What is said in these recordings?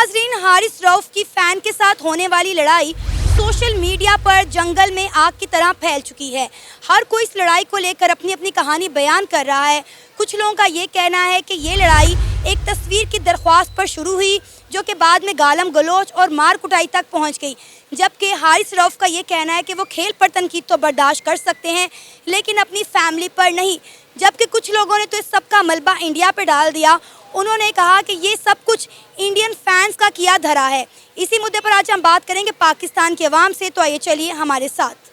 नाजरीन, हारिस रऊफ की फैन के साथ होने वाली लड़ाई सोशल मीडिया पर जंगल में आग की तरह फैल चुकी है। हर कोई इस लड़ाई को लेकर अपनी अपनी कहानी बयान कर रहा है। कुछ लोगों का ये कहना है कि ये लड़ाई एक तस्वीर की दरख्वास्त पर शुरू हुई, जो कि बाद में गालम गलोच और मार कुटाई तक पहुंच गई। जबकि हारिस रऊफ का ये कहना है कि वो खेल पर तनकीद तो बर्दाश्त कर सकते हैं, लेकिन अपनी फैमिली पर नहीं। जबकि कुछ लोगों ने तो इस सब का मलबा इंडिया पर डाल दिया। उन्होंने कहा कि ये सब कुछ इंडियन फैंस का किया धरा है। इसी मुद्दे पर आज हम बात करेंगे पाकिस्तान की आवाम से, तो आइए चलिए हमारे साथ।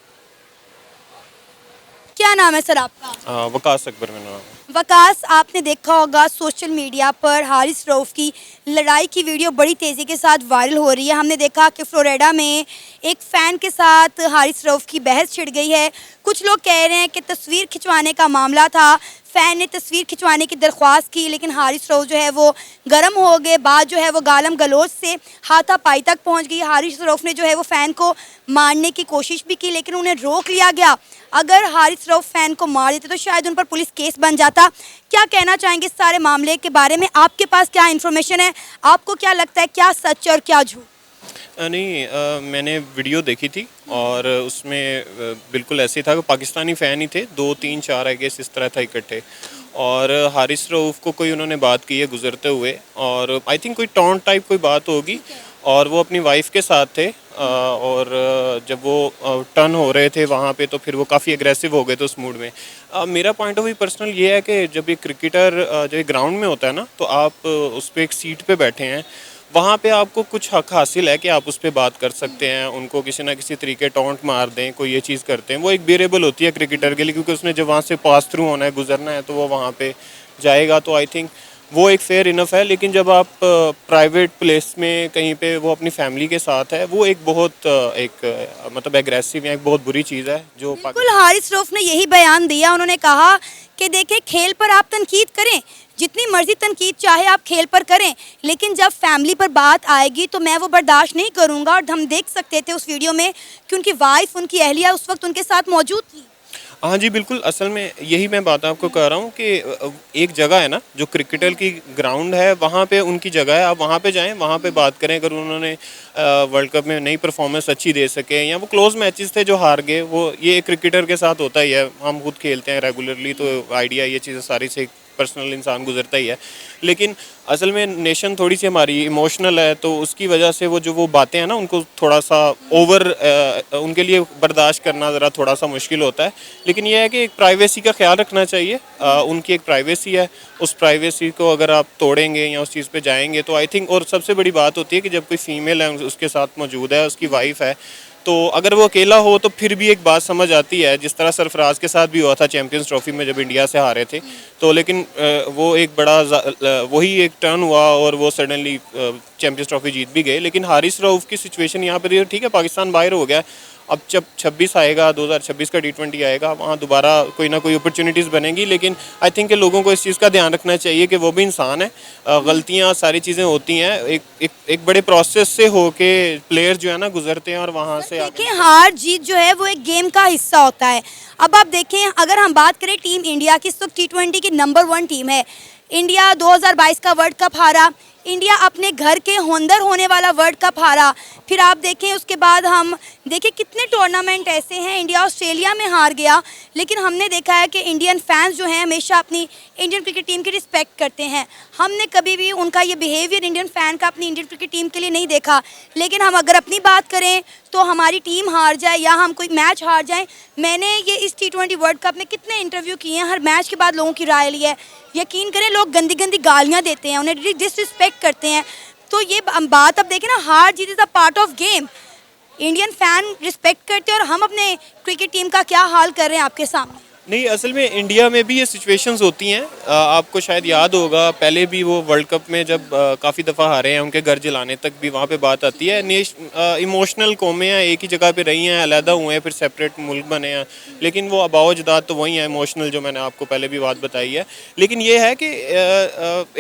क्या नाम है सर आपका? वकास अकबर मेरा नाम है। वकास, आपने देखा होगा सोशल मीडिया पर हारिस रऊफ की लड़ाई की वीडियो बड़ी तेज़ी के साथ वायरल हो रही है। हमने देखा कि फ्लोरिडा में एक फ़ैन के साथ हारिस रऊफ की बहस छिड़ गई है। कुछ लोग कह रहे हैं कि तस्वीर खिंचवाने का मामला था, फ़ैन ने तस्वीर खिंचवाने की दरख्वास्त की, लेकिन हारिस रऊफ जो है वो गर्म हो गए। बात जो है वो गालम गलोच से हाथापाई तक पहुंच गई। हारिस रऊफ ने जो है वो फ़ैन को मारने की कोशिश भी की, लेकिन उन्हें रोक लिया गया। अगर हारिस रऊफ फ़ैन को मार देते तो शायद उन पर पुलिस केस बन जाता। क्या कहना चाहेंगे इस सारे मामले के बारे में? आपके पास क्या इन्फॉर्मेशन है? आपको क्या लगता है, क्या सच और क्या झूठ? नहीं, मैंने वीडियो देखी थी और उसमें बिल्कुल ऐसे था कि पाकिस्तानी फ़ैन ही थे, 2 3 4 आई गेस इस तरह था इकट्ठे। और हारिस रऊफ को कोई उन्होंने बात की है गुजरते हुए, और आई थिंक कोई टॉन्ट टाइप कोई बात होगी, और वो अपनी वाइफ के साथ थे। और जब वो टर्न हो रहे थे वहाँ पे, तो फिर वो काफ़ी एग्रेसिव हो गए थे उस मूड में। मेरा पॉइंट ऑफ व्यू पर्सनल ये है कि जब एक क्रिकेटर जब ग्राउंड में होता है ना, तो आप उस पर एक सीट पे बैठे हैं, वहाँ पे आपको कुछ हक हासिल है कि आप उस पर बात कर सकते हैं, उनको किसी ना किसी तरीके टॉन्ट मार दें, कोई ये चीज़ करते हैं, वो एक बेरेबल होती है क्रिकेटर के लिए, क्योंकि उसने जब वहाँ से पास थ्रू होना है, गुजरना है, तो वो वहाँ पे जाएगा। तो आई थिंक वो एक फेयर इनफ है। लेकिन जब आप प्राइवेट प्लेस में कहीं पे वो अपनी फैमिली के साथ है, वो एक बहुत मतलब एग्रेसिव या एक बहुत बुरी चीज़ है। जो बिल्कुल, हारिस रऊफ ने यही बयान दिया। उन्होंने कहा कि देखिए, खेल पर आप तनकीद करें, जितनी मर्जी तनकीद चाहे आप खेल पर करें, लेकिन जब फैमिली पर बात आएगी तो मैं वो बर्दाश्त नहीं करूँगा। और हम देख सकते थे उस वीडियो में कि उनकी वाइफ, उनकी अहलिया उस वक्त उनके साथ मौजूद थी। हाँ जी, बिल्कुल। असल में यही मैं बात आपको कह रहा हूँ कि एक जगह है ना, जो क्रिकेटर की ग्राउंड है, वहाँ पे उनकी जगह है। आप वहाँ पे जाएं, वहाँ पे बात करें। अगर उन्होंने वर्ल्ड कप में नई परफॉर्मेंस अच्छी दे सके, या वो क्लोज मैचेस थे जो हार गए, वो ये एक क्रिकेटर के साथ होता ही है। हम खुद खेलते हैं रेगुलरली, तो आइडिया ये चीज़ें सारी से पर्सनल इंसान गुजरता ही है। लेकिन असल में नेशन थोड़ी सी हमारी इमोशनल है, तो उसकी वजह से वो बातें हैं ना, उनको थोड़ा सा ओवर उनके लिए बर्दाश्त करना ज़रा थोड़ा सा मुश्किल होता है। लेकिन यह है कि एक प्राइवेसी का ख्याल रखना चाहिए। उनकी एक प्राइवेसी है, उस प्राइवेसी को अगर आप तोड़ेंगे या उस चीज़ पे जाएंगे, तो आई थिंक, और सबसे बड़ी बात होती है कि जब कोई फीमेल है उसके साथ मौजूद है, उसकी वाइफ है, तो अगर वो अकेला हो तो फिर भी एक बात समझ आती है। जिस तरह सरफराज के साथ भी हुआ था चैंपियंस ट्रॉफी में, जब इंडिया से हारे थे, तो लेकिन वो एक बड़ा वही एक टर्न हुआ और वो सडनली चैंपियंस ट्रॉफी जीत भी गए। लेकिन हारिस रऊफ की सिचुएशन यहाँ पर ठीक है, पाकिस्तान बाहर हो गया। अब जब 26 आएगा, 2026 का T20 आएगा, वहाँ दोबारा कोई ना कोई अपॉर्चुनिटीज़ बनेंगी। लेकिन आई थिंक कि लोगों को इस चीज़ का ध्यान रखना चाहिए कि वो भी इंसान है, गलतियाँ सारी चीज़ें होती हैं। एक बड़े प्रोसेस से होके प्लेयर्स जो है ना गुजरते हैं, और वहाँ से देखिए, हार जीत जो है वो एक गेम का हिस्सा होता है। अब आप देखें, अगर हम बात करें टीम इंडिया की, तो T20 की नंबर 1 टीम है। इंडिया 2022 का वर्ल्ड कप हारा, इंडिया अपने घर के अंदर होने वाला वर्ल्ड कप हारा। फिर आप देखें, उसके बाद हम देखें कितने टूर्नामेंट ऐसे हैं। इंडिया ऑस्ट्रेलिया में हार गया, लेकिन हमने देखा है कि इंडियन फैंस जो हैं हमेशा अपनी इंडियन क्रिकेट टीम की रिस्पेक्ट करते हैं। हमने कभी भी उनका ये बिहेवियर इंडियन फ़ैन का अपनी इंडियन क्रिकेट टीम के लिए नहीं देखा। लेकिन हम अगर अपनी बात करें, तो हमारी टीम हार जाए या हम कोई मैच हार जाएं, मैंने ये इस T20 वर्ल्ड कप में कितने इंटरव्यू किए हैं, हर मैच के बाद लोगों की राय ली है। यकीन करें, लोग गंदी गंदी गालियाँ देते हैं, उन्हें डिसरिस्पेक्ट करते हैं। तो ये बात अब देखें ना, हार जीत is a part of game. Indian fan respect करते हैं, और हम अपने क्रिकेट टीम का क्या हाल कर रहे हैं आपके सामने। नहीं, असल में इंडिया में भी ये सिचुएशंस होती हैं। आपको शायद याद होगा, पहले भी वो वर्ल्ड कप में जब काफ़ी दफ़ा हारे हैं, उनके घर जलाने तक भी वहाँ पे बात आती है। इमोशनल कौमें हैं, एक ही जगह पे रही हैं, अलहदा हुए हैं, फिर सेपरेट मुल्क बने हैं, लेकिन वो आबाओ अजदाद तो वही हैं, इमोशनल, जो मैंने आपको पहले भी बात बताई है। लेकिन ये है कि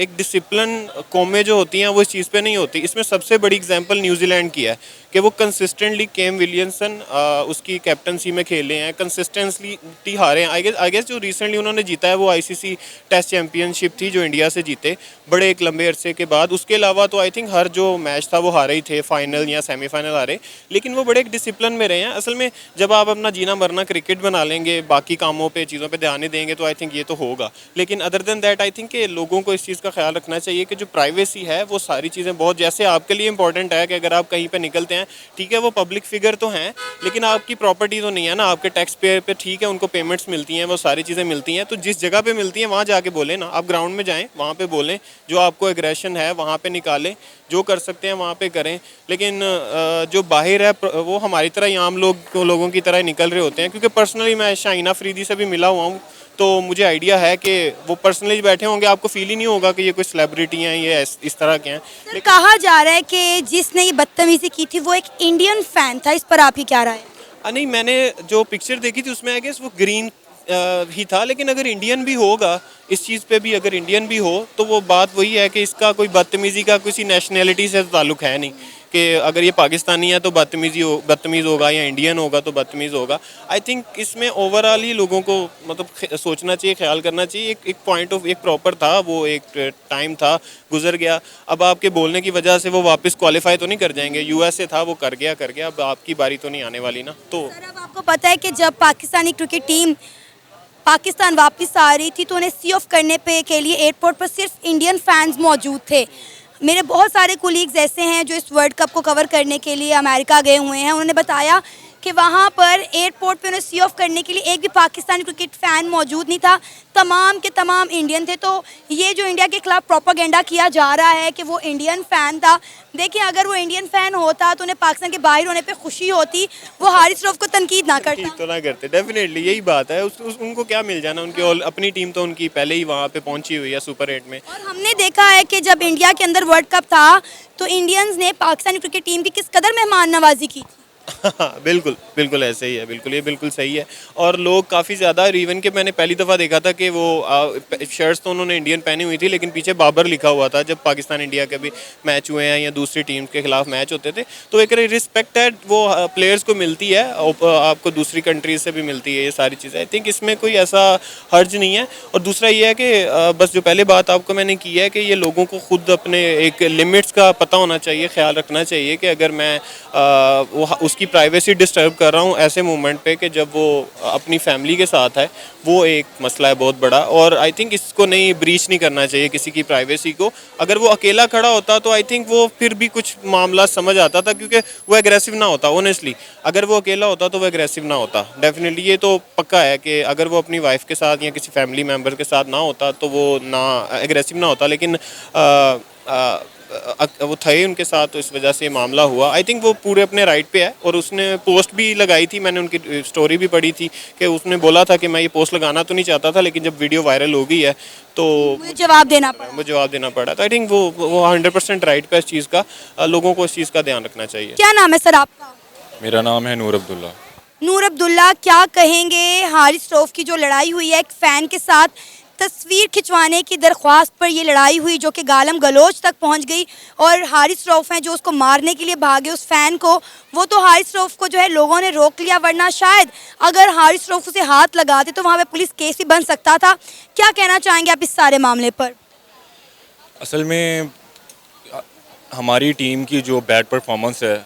एक डिसिप्लिन कौमें जो होती हैं वो इस चीज़ पर नहीं होती। इसमें सबसे बड़ी एग्जाम्पल न्यूजीलैंड की है कि वो कंसिस्टेंटली केम विलियमसन उसकी कैप्टनसी में खेले हैं, कंसिस्टेंटली हारे हैं। आई गेस जो रिसेंटली उन्होंने जीता है वो आईसीसी टेस्ट चैंपियनशिप थी जो इंडिया से जीते बड़े एक लंबे अरसे के बाद। उसके अलावा तो आई थिंक हर जो मैच था वो हारे ही थे, फाइनल या सेमीफाइनल हारे, लेकिन वो बड़े एक डिसिप्लिन में रहे हैं। असल में जब आप अपना जीना मरना क्रिकेट बना लेंगे, बाकी कामों पे चीज़ों पे ध्यान नहीं देंगे तो आई थिंक ये तो होगा। लेकिन other than that I think कि लोगों को इस चीज़ का ख्याल रखना चाहिए कि जो प्राइवेसी है वो सारी चीज़ें बहुत, जैसे आपके लिए इंपॉर्टेंट है कि अगर आप कहीं पे निकलते हैं, ठीक है वो पब्लिक फिगर तो हैं लेकिन आपकी प्रॉपर्टी तो नहीं है ना, आपके टैक्स पेयर पे ठीक है उनको पेमेंट्स मिलती हैं, वो सारी चीज़ें मिलती हैं, तो जिस जगह पे मिलती हैं वहाँ जाके बोलें ना। आप ग्राउंड में जाएँ, वहाँ पे बोलें, जो आपको एग्रेशन है वहाँ पे निकालें, जो कर सकते हैं वहाँ पे करें। लेकिन जो बाहर है वो हमारी तरह ही आम लोगों की तरह ही निकल रहे होते हैं, क्योंकि पर्सनली मैं शाहीना अफरीदी से भी मिला हुआ हूँ तो मुझे आइडिया है कि वो पर्सनली बैठे होंगे, आपको फील ही नहीं होगा कि ये कोई सेलिब्रिटी हैं, ये इस तरह के हैं। सर, कहा जा रहा है कि जिसने ये बदतमीजी की थी वो एक इंडियन फैन था, इस पर आपकी क्या राय है? नहीं, मैंने जो पिक्चर देखी थी उसमें आई गेस वो ग्रीन ही था, लेकिन अगर इंडियन भी होगा, इस चीज़ पे भी अगर इंडियन भी हो तो वो बात वही है कि इसका कोई बदतमीज़ी का किसी नेशनैलिटी से ताल्लुक़ है नहीं कि अगर ये पाकिस्तानी है तो बदतमीज़ होगा या इंडियन होगा तो बदतमीज़ होगा। आई थिंक इसमें ओवरऑल ही लोगों को मतलब सोचना चाहिए, ख्याल करना चाहिए। एक पॉइंट ऑफ एक प्रॉपर था, वो एक टाइम था, गुजर गया। अब आपके बोलने की वजह से वो वापस क्वालिफाई तो नहीं कर जाएंगे। यूएस से था, वो कर गया, अब आपकी बारी तो नहीं आने वाली ना। तो सर, अब आपको पता है कि जब पाकिस्तानी क्रिकेट टीम पाकिस्तान वापस आ रही थी तो उन्हें सी ऑफ करने पे के लिए एयरपोर्ट पर सिर्फ इंडियन फैंस मौजूद थे। मेरे बहुत सारे कोलीग्स ऐसे हैं जो इस वर्ल्ड कप को कवर करने के लिए अमेरिका गए हुए हैं। उन्होंने बताया कि वहाँ पर एयरपोर्ट पे उन्हें सी ऑफ करने के लिए एक भी पाकिस्तानी क्रिकेट फ़ैन मौजूद नहीं था, तमाम के तमाम इंडियन थे। तो ये जो इंडिया के खिलाफ प्रोपागेंडा किया जा रहा है कि वो इंडियन फ़ैन था, देखिए अगर वो इंडियन फ़ैन होता तो उन्हें पाकिस्तान के बाहर होने पे खुशी होती, वो हारिस रऊफ को तनकीद ना करता। ठीक तो ना करते, डेफिनेटली यही बात है। उनको क्या मिल जाना, उनकी अपनी टीम तो उनकी पहले ही वहाँ पे पहुंची हुई है सुपर 8 में। और हमने देखा है कि जब इंडिया के अंदर वर्ल्ड कप था तो इंडियंस ने पाकिस्तानी क्रिकेट टीम की किस कदर मेहमान नवाजी की। बिल्कुल बिल्कुल ऐसे ही है, बिल्कुल ये बिल्कुल सही है। और लोग काफ़ी ज़्यादा, इवन कि मैंने पहली दफ़ा देखा था कि वो शर्ट्स तो उन्होंने इंडियन पहनी हुई थी लेकिन पीछे बाबर लिखा हुआ था। जब पाकिस्तान इंडिया के भी मैच हुए हैं या दूसरी टीम के खिलाफ मैच होते थे तो एक रिस्पेक्ट है वो प्लेयर्स को मिलती है, आपको दूसरी कंट्रीज से भी मिलती है, ये सारी चीज़ें। आई थिंक इसमें कोई ऐसा हर्ज नहीं है। और दूसरा ये है कि बस जो पहले बात आपको मैंने की है कि ये लोगों को खुद अपने एक लिमिट्स का पता होना चाहिए, ख्याल रखना चाहिए कि अगर मैं उसकी प्राइवेसी डिस्टर्ब कर रहा हूँ ऐसे मोमेंट पे कि जब वो अपनी फैमिली के साथ है, वो एक मसला है बहुत बड़ा। और आई थिंक इसको नहीं ब्रीच नहीं करना चाहिए किसी की प्राइवेसी को। अगर वो अकेला खड़ा होता तो आई थिंक वो फिर भी कुछ मामला समझ आता था, क्योंकि वो एग्रेसिव ना होता। ऑनेस्टली अगर वो अकेला होता तो वो एग्रेसिव ना होता, डेफिनेटली ये तो पक्का है कि अगर वो अपनी वाइफ के साथ या किसी फैमिली मेम्बर के साथ ना होता तो वो ना एग्रेसिव ना होता। लेकिन वो थे उनके साथ तो इस वजह से ये मामला हुआ। आई थिंक वो पूरे अपने राइट पे है। और उसने पोस्ट भी लगाई थी, मैंने उनकी स्टोरी भी पढ़ी थी कि उसने बोला था कि मैं ये पोस्ट लगाना तो नहीं चाहता था, लेकिन जब वीडियो वायरल हो गई है तो मुझे जवाब देना पड़ा। तो आई थिंक वो 100% राइट पे इस चीज़ का। लोगों को इस चीज़ का ध्यान रखना चाहिए। क्या नाम है सर आपका? मेरा नाम है नूर अब्दुल्ला। नूर अब्दुल्ला, क्या कहेंगे हारिस रऊफ की जो लड़ाई हुई है एक फ़ैन के साथ, तस्वीर खिंचवाने की दरख्वास्त पर ये लड़ाई हुई जो कि गालम गलोच तक पहुंच गई, और हारिस रऊफ हैं जो उसको मारने के लिए भागे उस फ़ैन को, वो तो हारिस रऊफ को जो है लोगों ने रोक लिया, वरना शायद अगर हारिस रऊफ उसे हाथ लगाते तो वहाँ पे पुलिस केस भी बन सकता था। क्या कहना चाहेंगे आप इस सारे मामले पर? असल में हमारी टीम की जो बैड परफॉर्मेंस है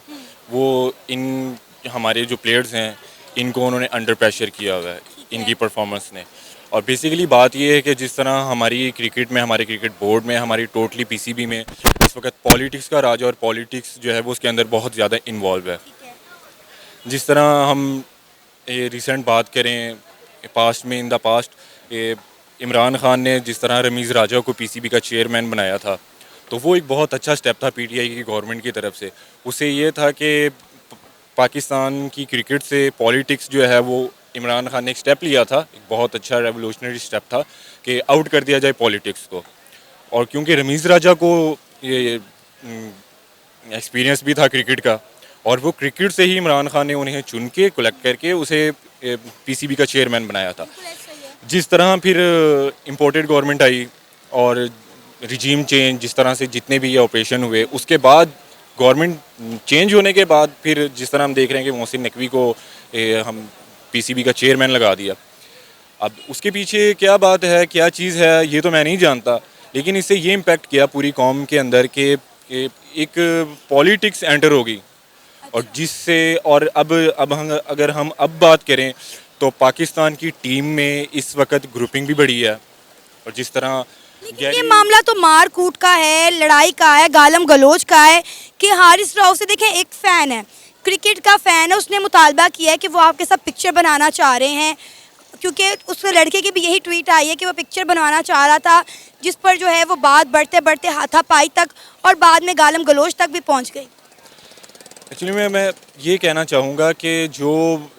वो इन हमारे जो प्लेयर्स हैं इनको उन्होंने अंडर प्रेशर किया हुआ है इनकी परफॉर्मेंस ने। और बेसिकली बात ये है कि जिस तरह हमारी क्रिकेट में, हमारे क्रिकेट बोर्ड में, हमारी टोटली पीसीबी में इस वक्त पॉलिटिक्स का राज, और पॉलिटिक्स जो है वो उसके अंदर बहुत ज़्यादा इन्वॉल्व है। जिस तरह हम रिसेंट बात करें पास्ट में, in the past Imran Khan ने जिस तरह रमीज़ राजा को पीसीबी का चेयरमैन बनाया था, तो वो एक बहुत अच्छा स्टेप था पीटीआई की गवर्नमेंट की तरफ से। उससे ये था कि पाकिस्तान की क्रिकेट से पॉलिटिक्स जो है वो इमरान खान ने एक स्टेप लिया था, एक बहुत अच्छा रेवोल्यूशनरी स्टेप था कि आउट कर दिया जाए पॉलिटिक्स को। और क्योंकि रमीज़ राजा को ये एक्सपीरियंस भी था क्रिकेट का, और वो क्रिकेट से ही इमरान खान ने उन्हें चुन के कलेक्ट करके उसे पीसीबी का चेयरमैन बनाया था। जिस तरह फिर इम्पोर्टेड गवर्नमेंट आई और रिजीम चेंज, जिस तरह से जितने भी ये ऑपरेशन हुए, उसके बाद गवर्नमेंट चेंज होने के बाद फिर जिस तरह हम देख रहे हैं कि मोहसिन नकवी को हम पीसीबी का चेयरमैन लगा दिया। अब उसके पीछे क्या बात है, क्या चीज़ है, ये तो मैं नहीं जानता, लेकिन इससे ये इम्पेक्ट किया पूरी कौम के अंदर कि एक पॉलिटिक्स एंटर होगी, और जिससे और अब हम अगर हम अब बात करें तो पाकिस्तान की टीम में इस वक्त ग्रुपिंग भी बढ़ी है, और जिस तरह लेकिन ये मामला तो मार कूट का है, लड़ाई का है, गालम गलोच का है कि हारिस राव से देखें, एक फ़ैन है, क्रिकेट का फ़ैन है, उसने मुतालबा किया है कि वो आपके साथ पिक्चर बनाना चाह रहे हैं, क्योंकि उस लड़के की भी यही ट्वीट आई है कि वो पिक्चर बनवाना चाह रहा था, जिस पर जो है वो बात बढ़ते बढ़ते हाथापाई तक और बाद में गालम गलोच तक भी पहुंच गई। एक्चुअली मैं ये कहना चाहूँगा कि जो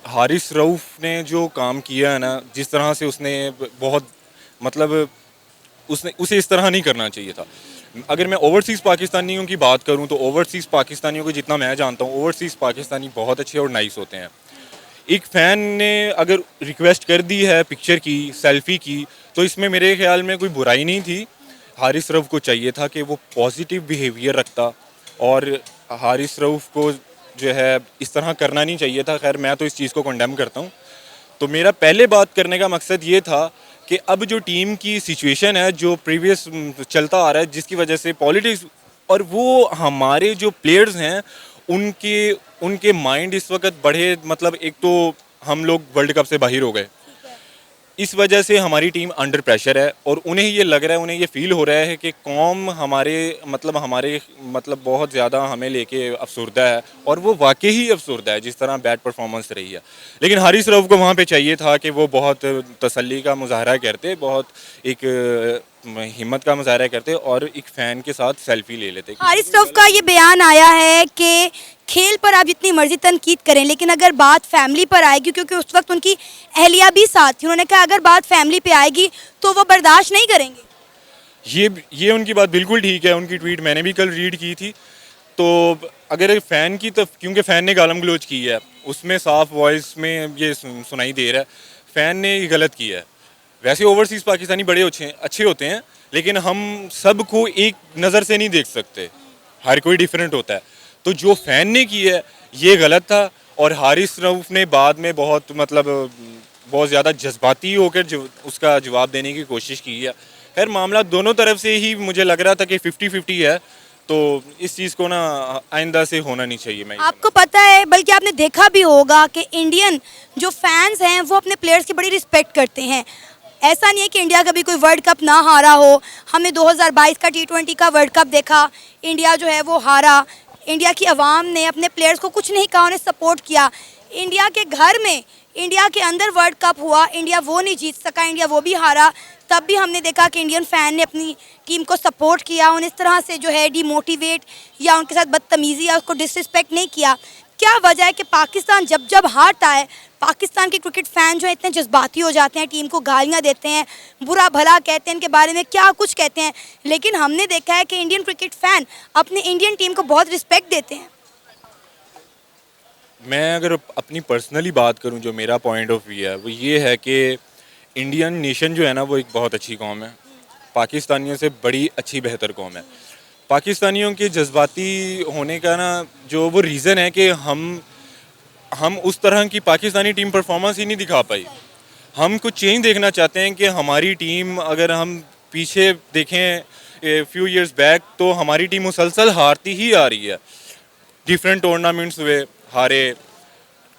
हारिस रऊफ़ ने जो काम किया है ना, जिस तरह से उसने बहुत मतलब उसने उसे इस तरह नहीं करना चाहिए था। अगर मैं ओवरसीज़ पाकिस्तानियों की बात करूं तो ओवरसीज़ पाकिस्तानियों को जितना मैं जानता हूं, ओवरसीज़ पाकिस्तानी बहुत अच्छे और नाइस होते हैं। एक फ़ैन ने अगर रिक्वेस्ट कर दी है पिक्चर की, सेल्फ़ी की, तो इसमें मेरे ख्याल में कोई बुराई नहीं थी। हारिस रऊफ़ को चाहिए था कि वो पॉजिटिव बिहेवियर रखता, और हारिस रऊफ़ को जो है इस तरह करना नहीं चाहिए था। खैर मैं तो इस चीज़ को कंडेम करता हूँ। तो मेरा पहले बात करने का मकसद ये था कि अब जो टीम की सिचुएशन है, जो प्रीवियस चलता आ रहा है, जिसकी वजह से पॉलिटिक्स, और वो हमारे जो प्लेयर्स हैं उनके उनके माइंड इस वक्त बढ़े, मतलब एक तो हम लोग वर्ल्ड कप से बाहर हो गए, इस वजह से हमारी टीम अंडर प्रेशर है, और उन्हें ये लग रहा है, उन्हें ये फील हो रहा है कि कौम हमारे बहुत ज़्यादा हमें लेके अफसरदा है, और वो वाकई ही अफसरदा है जिस तरह बैड परफॉर्मेंस रही है। लेकिन हारिस रऊफ़ को वहाँ पे चाहिए था कि वो बहुत तसल्ली का मुजाहरा करते, बहुत एक हिम्मत का मुजाहरा करते, और एक फ़ैन के साथ सेल्फी ले लेते। हारिस रऊफ का ये बयान आया है कि खेल पर आप जितनी मर्जी तनकीद करें, लेकिन अगर बात फैमिली पर आएगी, क्योंकि उस वक्त उनकी अहलिया भी साथ थी, उन्होंने कहा अगर बात फैमिली पे आएगी तो वो बर्दाश्त नहीं करेंगे। ये उनकी बात बिल्कुल ठीक है। उनकी ट्वीट मैंने भी कल रीड की थी। तो अगर फ़ैन की, तो क्योंकि फ़ैन ने गालम गलोच की है, उसमें साफ वॉइस में ये सुनाई दे रहा है, फ़ैन ने ये गलत किया है। वैसे ओवरसीज़ पाकिस्तानी बड़े अच्छे होते हैं, लेकिन हम सब को एक नज़र से नहीं देख सकते, हर कोई डिफरेंट होता है। तो जो फ़ैन ने किया है ये गलत था, और हारिस रऊफ़ ने बाद में बहुत ज़्यादा जज्बाती होकर उसका जवाब देने की कोशिश की है। खैर मामला दोनों तरफ से ही मुझे लग रहा था कि 50-50 है, तो इस चीज़ को ना आइंदा से होना नहीं चाहिए। मैं आपको पता है, बल्कि आपने देखा भी होगा कि इंडियन जो फैंस हैं वो अपने प्लेयर्स की बड़ी रिस्पेक्ट करते हैं। ऐसा नहीं है कि इंडिया कभी कोई वर्ल्ड कप ना हारा हो। हमने 2022 का T20 का वर्ल्ड कप देखा, इंडिया जो है वो हारा, इंडिया की आवाम ने अपने प्लेयर्स को कुछ नहीं कहा, उन्हें सपोर्ट किया। इंडिया के घर में, इंडिया के अंदर वर्ल्ड कप हुआ, इंडिया वो नहीं जीत सका, इंडिया वो भी हारा, तब भी हमने देखा कि इंडियन फ़ैन ने अपनी टीम को सपोर्ट किया, उन्हें इस तरह से जो है डिमोटिवेट या उनके साथ बदतमीज़ी या उसको डिसरिस्पेक्ट नहीं किया। क्या वजह है कि पाकिस्तान जब जब हारता है, पाकिस्तान के क्रिकेट फ़ैन जो है इतने जज्बाती हो जाते हैं, टीम को गालियाँ देते हैं, बुरा भला कहते हैं, इनके बारे में क्या कुछ कहते हैं, लेकिन हमने देखा है कि इंडियन क्रिकेट फ़ैन अपनी इंडियन टीम को बहुत रिस्पेक्ट देते हैं। मैं अगर अपनी पर्सनली बात करूं, जो मेरा पॉइंट ऑफ व्यू है वो ये है कि इंडियन नेशन जो है ना वो एक बहुत अच्छी कौम है, पाकिस्तानियों से बड़ी अच्छी बेहतर कौम है। पाकिस्तानियों के जज्बाती होने का ना जो वो रीज़न है कि हम उस तरह की पाकिस्तानी टीम परफॉर्मेंस ही नहीं दिखा पाई। हम कुछ चेंज देखना चाहते हैं कि हमारी टीम, अगर हम पीछे देखें फ्यू इयर्स बैक, तो हमारी टीम मुसलसल हारती ही आ रही है। डिफरेंट टूर्नामेंट्स हुए, हारे,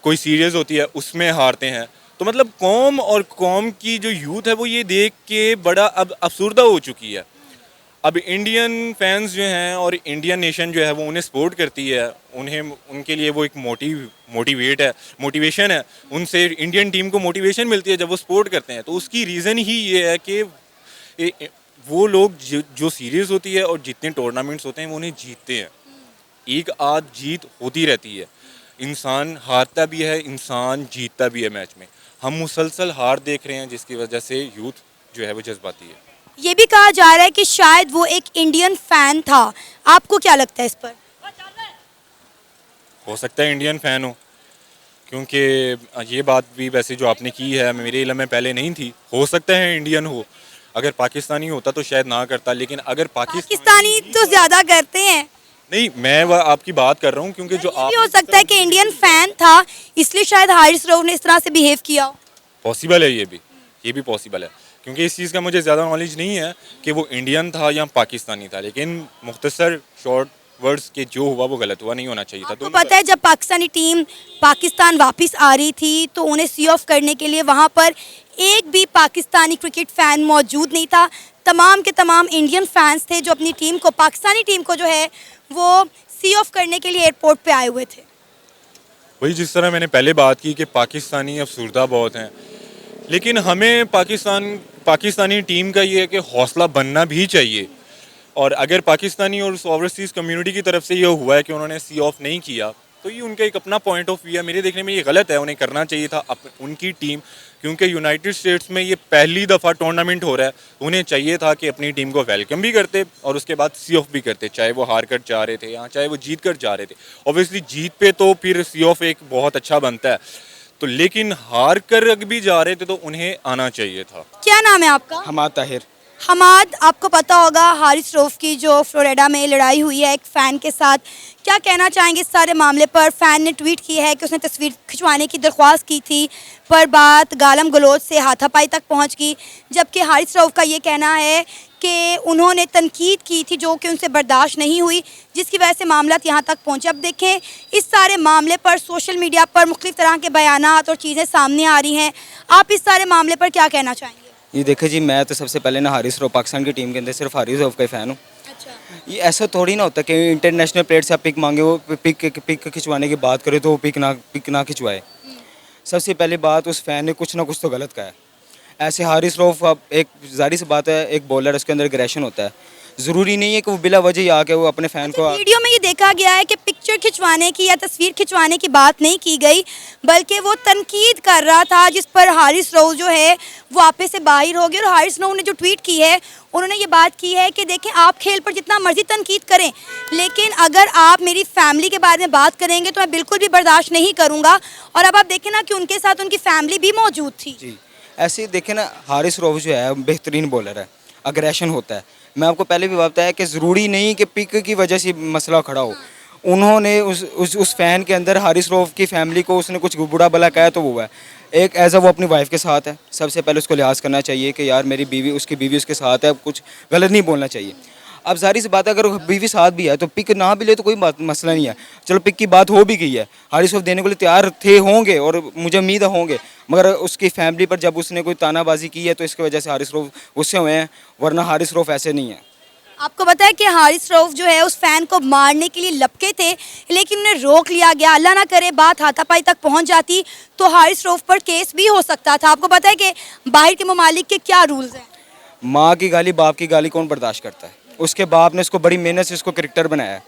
कोई सीरीज़ होती है उसमें हारते हैं। तो मतलब कौम की जो यूथ है वो ये देख के बड़ा अब अफसरदा हो चुकी है। अब इंडियन फैंस जो हैं और इंडियन नेशन जो है वो उन्हें सपोर्ट करती है, उनके लिए वो एक मोटिवेशन है, उनसे इंडियन टीम को मोटिवेशन मिलती है जब वो सपोर्ट करते हैं। तो उसकी रीज़न ही ये है कि वो लोग जो सीरीज़ होती है और जितने टूर्नामेंट्स होते हैं वो उन्हें जीतते हैं। एक आध जीत होती रहती है, इंसान हारता भी है, इंसान जीतता भी है मैच में। हम मुसलसल हार देख रहे हैं जिसकी वजह से यूथ जो है वो जज्बाती है। ये भी कहा जा रहा है कि शायद वो एक इंडियन फ़ैन था। आपको क्या लगता है इस पर? हो सकता है इंडियन फ़ैन हो, क्योंकि ये बात भी वैसे जो आपने की है मेरे इल्म में पहले नहीं थी। हो सकता है इंडियन हो, अगर पाकिस्तानी होता तो शायद ना करता, लेकिन अगर पाकिस्तानी तो ज़्यादा करते हैं। नहीं, मैं आपकी बात कर रहा हूँ क्योंकि जो ये भी हो सकता है कि इंडियन फ़ैन था इसलिए शायद हारिस रऊफ ने इस तरह से बिहेव किया हो। पॉसिबल है ये भी। ये भी पॉसिबल है, क्योंकि इस चीज़ का मुझे ज़्यादा नॉलेज नहीं है कि वो इंडियन था या पाकिस्तानी था, लेकिन मुख्तसर शॉर्ट वर्ड्स के जो हुआ वो गलत हुआ, नहीं होना चाहिए था। आपको पता है जब पाकिस्तानी टीम पाकिस्तान वापस आ रही थी तो उन्हें सी ऑफ करने के लिए वहाँ पर एक भी पाकिस्तानी क्रिकेट फैन मौजूद नहीं था। तमाम के तमाम इंडियन फैंस थे जो अपनी टीम को, पाकिस्तानी टीम को जो है वो सी ऑफ करने के लिए एयरपोर्ट पे आए हुए थे। वही जिस तरह मैंने पहले बात की कि पाकिस्तानी अफसरदा बहुत हैं, लेकिन हमें पाकिस्तानी टीम का ये है कि हौसला बनना भी चाहिए। और अगर पाकिस्तानी और ओवरसीज़ कम्युनिटी की तरफ से ये हुआ है कि उन्होंने सी ऑफ नहीं किया, तो ये उनका एक अपना पॉइंट ऑफ व्यू है। मेरे देखने में ये गलत है, उन्हें करना चाहिए था उनकी टीम, क्योंकि यूनाइटेड स्टेट्स में ये पहली दफ़ा टूर्नामेंट हो रहा है, उन्हें चाहिए था कि अपनी टीम को वेलकम भी करते और उसके बाद सी ऑफ भी करते, चाहे वो हार कर जा रहे थे या चाहे वो जीत कर जा रहे थे। ऑब्वियसली जीत पे तो फिर सी ऑफ एक बहुत अच्छा बनता है, तो लेकिन हार कर भी जा रहे थे तो उन्हें आना चाहिए था। क्या नाम है आपका? हमाद ताहिर। हमाद, आपको पता होगा हारिस रऊफ की जो फ्लोरिडा में लड़ाई हुई है एक फ़ैन के साथ, क्या कहना चाहेंगे इस सारे मामले पर? फ़ैन ने ट्वीट की है कि उसने तस्वीर खिंचवाने की दरख्वास्त की थी, पर बात गालम गलोच से हाथापाई तक पहुंच गई, जबकि हारिस रऊफ का ये कहना है कि उन्होंने तनकीद की थी जो कि उनसे बर्दाश्त नहीं हुई, जिसकी वजह से मामला यहाँ तक पहुँचे। अब देखें इस सारे मामले पर सोशल मीडिया पर मुख्तलिफ तरह के बयानात और चीज़ें सामने आ रही हैं, आप इस सारे मामले पर क्या कहना चाहेंगे? ये देखिए जी, मैं तो सबसे पहले ना हारिस रऊफ, पाकिस्तान की टीम के अंदर सिर्फ हारिस रऊफ का ही फ़ैन हूँ। अच्छा, ये ऐसा थोड़ी ना होता कि इंटरनेशनल प्लेयर से आप पिक मांगे, वो पिक खिंचवाने की बात करे तो वो पिक ना खिंचवाए। सबसे पहली बात, उस फ़ैन ने कुछ ना कुछ तो गलत कहा है। ऐसे हारिस रऊफ, अब एक ज़ाहिर सी बात है, एक बॉलर उसके अंदर एग्रेशन होता है, ज़रूरी नहीं है कि वो बिला वजह ही आके वो अपने फ़ैन को। वीडियो में ये देखा गया है कि पिक्चर खिंचवाने की या तस्वीर खिंचवाने की बात नहीं की गई, बल्कि वो तनकीद कर रहा था, जिस पर हारिस रऊफ जो है वो आपे से बाहर हो गया। और हारिस रऊफ ने जो ट्वीट की है, उन्होंने ये बात की है कि देखें आप खेल पर जितना मर्जी तनकीद करें, लेकिन अगर आप मेरी फैमिली के बारे में बात करेंगे तो मैं बिल्कुल भी बर्दाश्त नहीं करूँगा। और अब आप देखें ना कि उनके साथ उनकी फैमिली भी मौजूद थी। जी, ऐसे ही देखें ना, हारिस रऊफ जो है बेहतरीन बॉलर है, अग्रेशन होता है। मैं आपको पहले भी बताया कि ज़रूरी नहीं कि पिक की वजह से मसला खड़ा हो। उन्होंने उस फ़ैन के अंदर हारिस रऊफ की फैमिली को उसने कुछ बुरा भला कहा तो वो है एक एज वो अपनी वाइफ के साथ है, सबसे पहले उसको लिहाज करना चाहिए कि यार मेरी बीवी उसके साथ है, कुछ गलत नहीं बोलना चाहिए। अब जाहिर सी बात है, अगर बीवी साथ भी है तो पिक ना भी ले तो कोई मसला नहीं है। चलो पिक की बात हो भी गई है, हारिस रऊफ देने के लिए तैयार थे होंगे और मुझे उम्मीद होंगे, मगर उसकी फैमिली पर जब उसने कोई तानाबाजी की है तो इसकी वजह से हारिस रऊफ गुस्से हुए हैं, वरना हारिस रऊफ ऐसे नहीं है। आपको पता है कि हारिस रऊफ जो है उस फैन को मारने के लिए लपके थे, लेकिन उन्हें रोक लिया गया। अल्लाह ना करे बात हाथापाई तक पहुंच जाती तो हारिस रऊफ पर केस भी हो सकता था। आपको पता है कि बाहर के ममालिक के क्या रूल्स हैं? माँ की गाली, बाप की गाली कौन बर्दाश्त करता है? उसके बाप ने उसको बड़ी मेहनत से उसको क्रिकेटर बनाया है,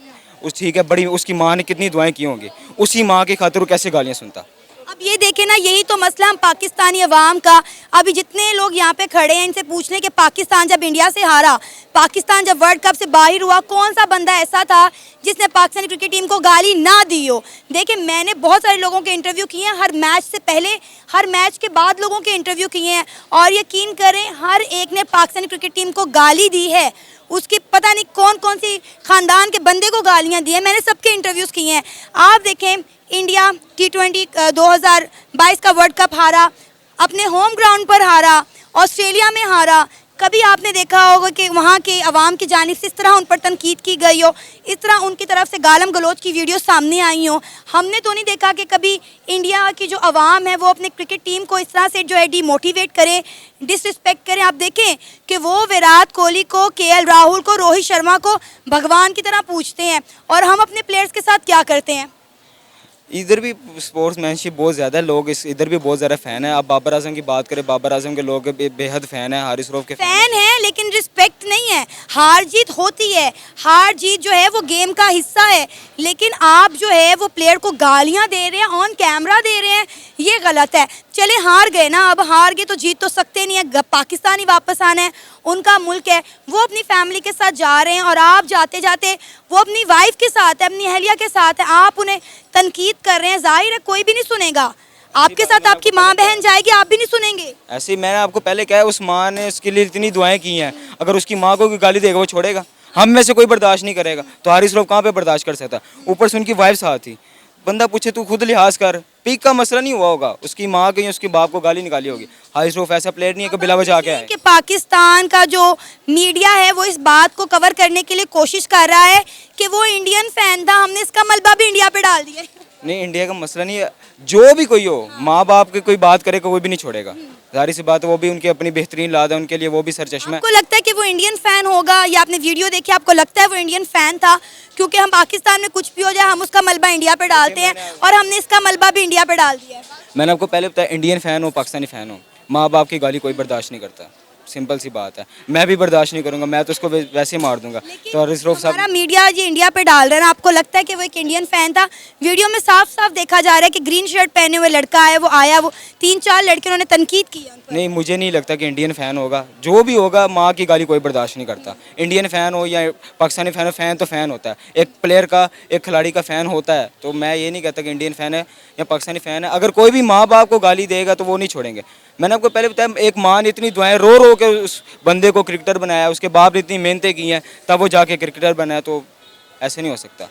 ठीक है, बड़ी उसकी माँ ने कितनी दुआएं की होंगी, उसी माँ की खातिर वो कैसे गालियाँ सुनता। अब ये देखें ना, यही तो मसला हम पाकिस्तानी अवाम का, अभी जितने लोग यहाँ पे खड़े हैं इनसे पूछ लें कि पाकिस्तान जब इंडिया से हारा, पाकिस्तान जब वर्ल्ड कप से बाहर हुआ, कौन सा बंदा ऐसा था जिसने पाकिस्तानी क्रिकेट टीम को गाली ना दी हो? देखिए मैंने बहुत सारे लोगों के इंटरव्यू किए हैं, हर मैच से पहले, हर मैच के बाद लोगों के इंटरव्यू किए हैं, और यकीन करें हर एक ने पाकिस्तानी क्रिकेट टीम को गाली दी है। उसकी पता नहीं कौन कौन सी ख़ानदान के बंदे को गालियाँ दी हैं, मैंने सबके इंटरव्यूज़ किए हैं। आप देखें इंडिया T20 2022 का वर्ल्ड कप हारा, अपने होम ग्राउंड पर हारा, ऑस्ट्रेलिया में हारा। कभी आपने देखा होगा कि वहाँ के अवाम की जानिब से इस तरह उन पर तनकीद की गई हो, इस तरह उनकी तरफ से गालम गलोच की वीडियो सामने आई हो? हमने तो नहीं देखा कि कभी इंडिया की जो अवाम है वो अपने क्रिकेट टीम को इस तरह से जो है डीमोटिवेट करें, डिसरिस्पेक्ट करें। आप देखें कि वो विराट कोहली को, KL राहुल को, रोहित शर्मा को भगवान की तरह पूछते हैं, और हम अपने प्लेयर्स के साथ क्या करते हैं? इधर भी स्पोर्ट्समैनशिप बहुत ज़्यादा है, लोग इधर भी बहुत ज़्यादा फ़ैन है। आप बाबर आजम की बात करें, बाबर आजम के लोग बेहद फ़ैन है, हारिस रऊफ के फैन है, लेकिन रिस्पेक्ट नहीं है। हार जीत होती है, हार जीत जो है वो गेम का हिस्सा है, लेकिन आप जो है वो प्लेयर को गालियां दे रहे हैं, ऑन कैमरा दे रहे हैं, ये गलत है। चले हार गए ना, अब हार गए तो जीत तो सकते नहीं है, पाकिस्तानी वापस आना है, उनका मुल्क है, वो अपनी फैमिली के साथ जा रहे हैं, और आप जाते जाते वो अपनी वाइफ के साथ है, अपनी अहलिया के साथ है, आप उन्हें तनकीद कर रहे हैं। जाहिर है कोई भी नहीं सुनेगा, आपके साथ आपकी माँ बहन जाएगी, आप भी नहीं सुनेंगे। ऐसे ही मैंने आपको पहले कहा है, उस माँ ने उसके लिए इतनी दुआएं की हैं, अगर उसकी माँ को कोई गाली देगा वो छोड़ेगा? हम में से कोई बर्दाश्त नहीं करेगा, तो हारिस रऊफ कहाँ पे बर्दाश्त कर सकता? ऊपर से उनकी वाइफ साथ थी। बंदा पूछे तू खुद लिहाज कर, पिक का मसला नहीं हुआ होगा, उसकी माँ कहीं उसके बाप को गाली निकाली होगी। हारिस रऊफ ऐसा प्लेयर नहीं है कि बिला वजह आके आए। कि पाकिस्तान का जो मीडिया है वो इस बात को कवर करने के लिए कोशिश कर रहा है कि वो इंडियन फैन था, हमने इसका मलबा भी इंडिया पे डाल दिया है। नहीं, इंडिया का मसला नहीं है, जो भी कोई हो, माँ बाप की कोई बात करे कोई भी नहीं छोड़ेगा। जाहिर सी बात है, वो भी उनकी अपनी बेहतरीन लाद है, उनके लिए वो भी सर चश्मा है। आपको लगता है कि वो इंडियन फैन होगा, या आपने वीडियो देखी आपको लगता है वो इंडियन फैन था? क्योंकि हम पाकिस्तान में कुछ भी हो जाए हम उसका मलबा इंडिया पे डालते हैं, और हमने इसका मलबा भी इंडिया पे डाल दिया है। मैंने आपको पहले बताया, इंडियन फ़ैन हो पाकिस्तानी फ़ैन हो, माँ बाप की गाली कोई बर्दाश्त नहीं करता, सिंपल सी बात है। मैं भी बर्दाश्त नहीं करूँगा, मैं तो उसको वैसे ही मार दूंगा। तो हारिस रऊफ साहब, हमारा मीडिया जी इंडिया पे डाल रहा है ना, आपको लगता है कि वो एक इंडियन फैन था? वीडियो में साफ साफ देखा जा रहा है कि ग्रीन शर्ट पहने हुए लड़का है, वो आया, वो 3-4 लड़के उन्होंने तनकीद की है उन पर। नहीं, मुझे नहीं लगता कि इंडियन फ़ैन होगा। जो भी होगा, माँ की गाली कोई बर्दाश्त नहीं करता। इंडियन फ़ैन हो या पाकिस्तानी फ़ैन हो, फ़ैन तो फ़ैन होता है। एक प्लेयर का, एक खिलाड़ी का फ़ैन होता है। तो मैं ये नहीं कहता कि इंडियन फ़ैन है या पाकिस्तानी फ़ैन है। अगर कोई भी माँ बाप को गाली देगा तो वो नहीं छोड़ेंगे। मैंने आपको पहले बताया, एक माँ ने इतनी दुआएं रो रो के उस बंदे को क्रिकेटर बनाया, उसके बाप ने इतनी मेहनतें की हैं, तब वो जाके क्रिकेटर बनाया, तो ऐसे नहीं हो सकता।